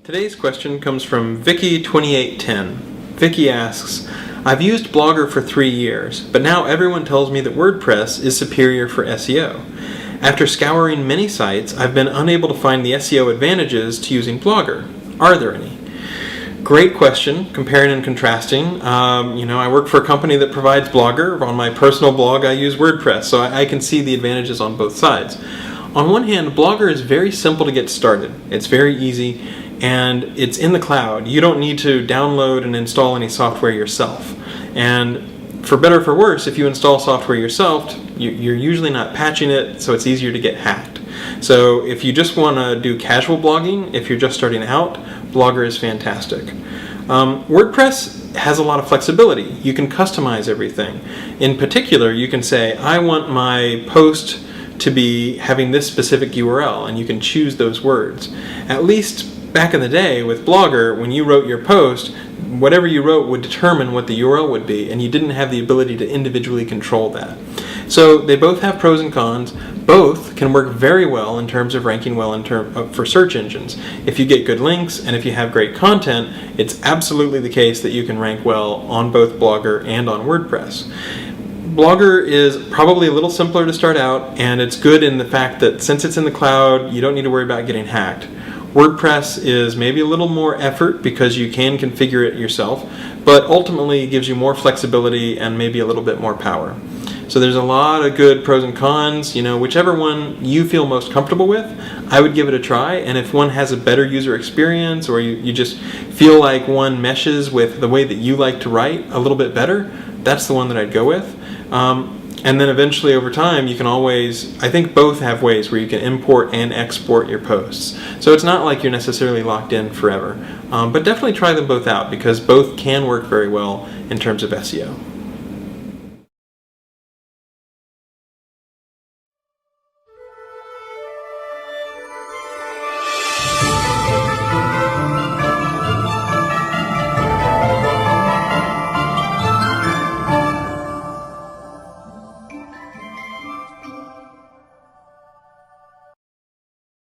Today's question comes from Vicky2810. Vicky asks, I've used Blogger for 3 years, but now everyone tells me that WordPress is superior for SEO. After scouring many sites, I've been unable to find the SEO advantages to using Blogger. Are there any? Great question, comparing and contrasting. I work for a company that provides Blogger. On my personal blog, I use WordPress, so I can see the advantages on both sides. On one hand, Blogger is very simple to get started. It's very easy, and it's in the cloud. You don't need to download and install any software yourself. And for better or for worse, if you install software yourself, you're usually not patching it, so it's easier to get hacked. So if you just want to do casual blogging, if you're just starting out, Blogger is fantastic. WordPress has a lot of flexibility. You can customize everything. In particular, you can say, I want my post to be having this specific URL, and you can choose those words. At least back in the day with Blogger, when you wrote your post, whatever you wrote would determine what the URL would be, and you didn't have the ability to individually control that. So they both have pros and cons. Both can work very well in terms of ranking well for search engines. If you get good links and if you have great content, it's absolutely the case that you can rank well on both Blogger and on WordPress. Blogger is probably a little simpler to start out, and it's good in the fact that since it's in the cloud, you don't need to worry about getting hacked. WordPress is maybe a little more effort because you can configure it yourself, but ultimately it gives you more flexibility and maybe a little bit more power. So there's a lot of good pros and cons. Whichever one you feel most comfortable with, I would give it a try. And if one has a better user experience, or you just feel like one meshes with the way that you like to write a little bit better, that's the one that I'd go with. And then eventually over time, you can always, I think both have ways where you can import and export your posts. So it's not like you're necessarily locked in forever. But definitely try them both out because both can work very well in terms of SEO.